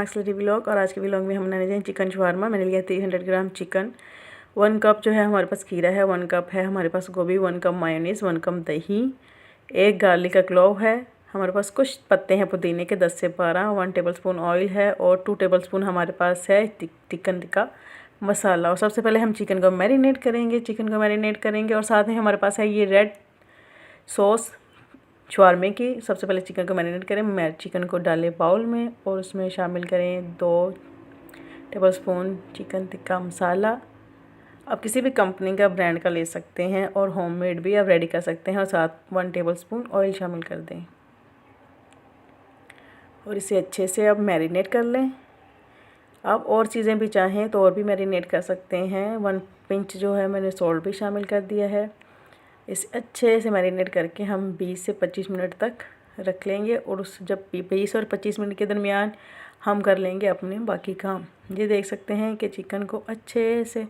Auxiliary vlog. और आज के व्लॉग में हम बनाने जाएंगे चिकन शवारमा। मैंने लिया 300 ग्राम चिकन, 1 कप जो है हमारे पास खीरा है, 1 कप है हमारे पास गोभी, 1 कप मायोनीज, 1 कप दही, 1 गार्लिक का क्लोव है हमारे पास, कुछ पत्ते हैं पुदीने के 10 से 12, 1 टेबलस्पून ऑयल है और 2 टेबलस्पून हमारे पास है चिकन का मसाला। और सबसे पहले हम चिकन को मैरिनेट करेंगे और साथ में हमारे पास है ये रेड सॉस शवारमे की। सबसे पहले चिकन को मैरिनेट करें, चिकन को डालें बाउल में और उसमें शामिल करें 2 टेबलस्पून चिकन टिक्का मसाला। आप किसी भी कंपनी का ब्रांड का ले सकते हैं और होममेड भी आप रेडी कर सकते हैं। और साथ 1 टेबलस्पून ऑयल शामिल कर दें और इसे अच्छे से अब मैरिनेट कर लें। आप और चीज़ें भी चाहें तो और भी मैरिनेट कर सकते हैं। 1 पिंच जो है मैंने सॉल्ट भी शामिल कर दिया है। इसे अच्छे से मैरिनेट करके हम 20 से 25 मिनट तक रख लेंगे और उस जब 20 और 25 मिनट के दरमियान हम कर लेंगे अपने बाकी काम। ये देख सकते हैं कि चिकन को अच्छे से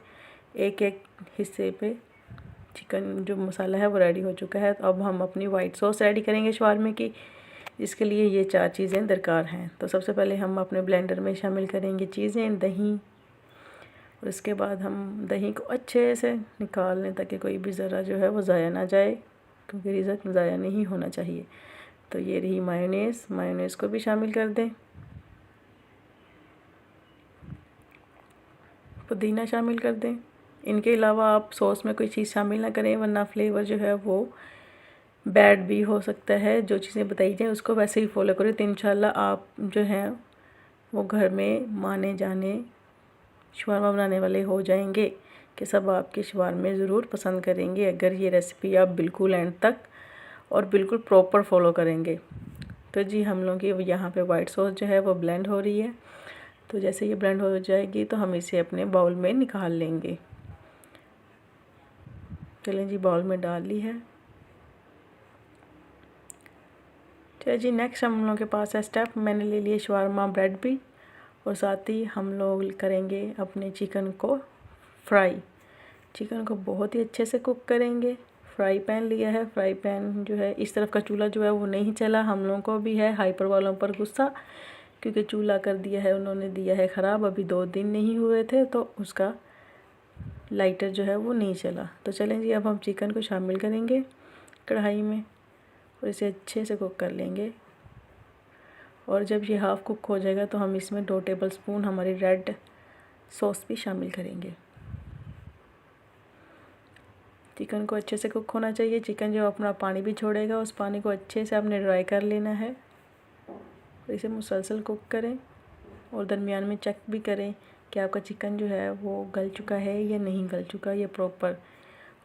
एक एक हिस्से पे चिकन जो मसाला है वो रेडी हो चुका है। तो अब हम अपनी वाइट सॉस रेडी करेंगे शवारमे की, जिसके लिए ये 4 चीज़ें दरकार हैं। तो सबसे पहले हम अपने ब्लेंडर में शामिल करेंगे चीज़ें, दही, और इसके बाद हम दही को अच्छे से निकाल लें ताकि कोई भी ज़रा जो है वो ज़ाया ना जाए, क्योंकि रिज़ल्ट ज़ाया नहीं होना चाहिए। तो ये रही मायोनेज़ को भी शामिल कर दें, पुदीना शामिल कर दें। इनके अलावा आप सॉस में कोई चीज़ शामिल ना करें वरना फ्लेवर जो है वो बैड भी हो सकता है। जो चीज़ें बताई जाएँ उसको वैसे ही फॉलो करें तो इंशाल्लाह आप जो हैं वो घर में माने जाने शवारमा बनाने वाले हो जाएंगे कि सब आपके शवारमे ज़रूर पसंद करेंगे अगर ये रेसिपी आप बिल्कुल एंड तक और बिल्कुल प्रॉपर फॉलो करेंगे। तो जी हम लोग की यहाँ पे वाइट सॉस जो है वो ब्लेंड हो रही है। तो जैसे ये ब्लेंड हो जाएगी तो हम इसे अपने बाउल में निकाल लेंगे। चलें जी, बाउल में डाल ली है। चलिए जी, नेक्स्ट हम लोगों के पास है स्टेप, मैंने ले लिए शवारमा ब्रेड भी और साथ ही हम लोग करेंगे अपने चिकन को फ्राई। चिकन को बहुत ही अच्छे से कुक करेंगे। फ्राई पैन लिया है, फ्राई पैन जो है इस तरफ का चूल्हा जो है वो नहीं चला। हम लोगों को भी है हाइपर वालों पर गुस्सा, क्योंकि चूल्हा कर दिया है उन्होंने, दिया है ख़राब। अभी 2 दिन नहीं हुए थे तो उसका लाइटर जो है वो नहीं चला। तो चलें जी, अब हम चिकन को शामिल करेंगे कढ़ाई में और इसे अच्छे से कुक कर लेंगे। और जब ये हाफ़ कुक हो जाएगा तो हम इसमें 2 टेबलस्पून हमारी रेड सॉस भी शामिल करेंगे। चिकन को अच्छे से कुक होना चाहिए। चिकन जो अपना पानी भी छोड़ेगा उस पानी को अच्छे से आपने ड्राई कर लेना है। और इसे मुसलसल कुक करें और दरमियान में चेक भी करें कि आपका चिकन जो है वो गल चुका है या नहीं गल चुका, ये प्रॉपर।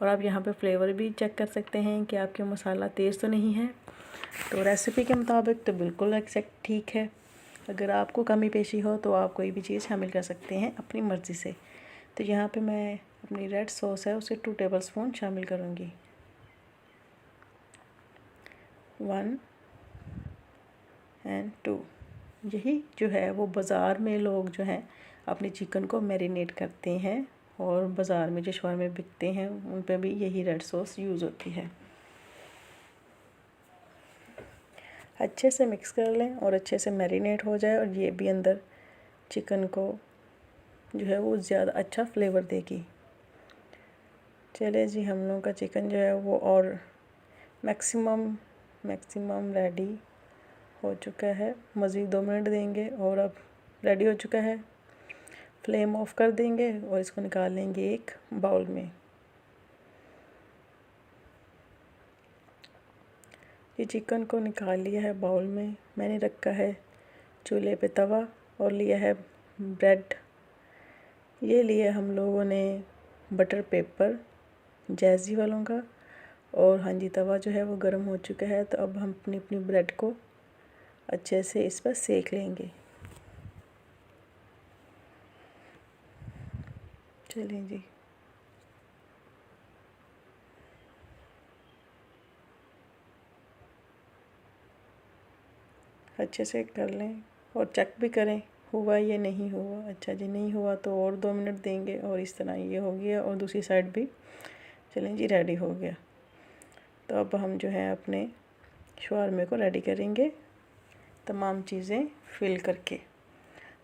और आप यहाँ पे फ्लेवर भी चेक कर सकते हैं कि आपके मसाला तेज़ तो नहीं है। तो रेसिपी के मुताबिक तो बिल्कुल एक्जैक्ट ठीक है। अगर आपको कमी पेशी हो तो आप कोई भी चीज़ शामिल कर सकते हैं अपनी मर्ज़ी से। तो यहाँ पे मैं अपनी रेड सॉस है उसे 2 टेबलस्पून शामिल करूँगी। 1 और 2। यही जो है वो बाज़ार में लोग जो हैं अपने चिकन को मैरिनेट करते हैं और बाज़ार में जो शवारमे बिकते हैं उन पे भी यही रेड सॉस यूज़ होती है। अच्छे से मिक्स कर लें और अच्छे से मैरिनेट हो जाए और ये भी अंदर चिकन को जो है वो ज़्यादा अच्छा फ्लेवर देगी। चले जी, हम लोगों का चिकन जो है वो और मैक्सिमम रेडी हो चुका है। मज़ीद 2 मिनट देंगे और अब रेडी हो चुका है। फ्लेम ऑफ कर देंगे और इसको निकाल लेंगे एक बाउल में। ये चिकन को निकाल लिया है बाउल में। मैंने रखा है चूल्हे पे तवा और लिया है ब्रेड। ये लिया हम लोगों ने बटर पेपर जैज़ी वालों का। और हाँ जी, तवा जो है वो गर्म हो चुका है। तो अब हम अपनी ब्रेड को अच्छे से इस पर सेक लेंगे। चलिए जी, अच्छे से कर लें और चेक भी करें हुआ या नहीं हुआ। अच्छा जी, नहीं हुआ तो और 2 मिनट देंगे और इस तरह ये हो गया और दूसरी साइड भी चलें जी रेडी हो गया। तो अब हम जो है अपने शवारमे को रेडी करेंगे तमाम चीज़ें फिल करके।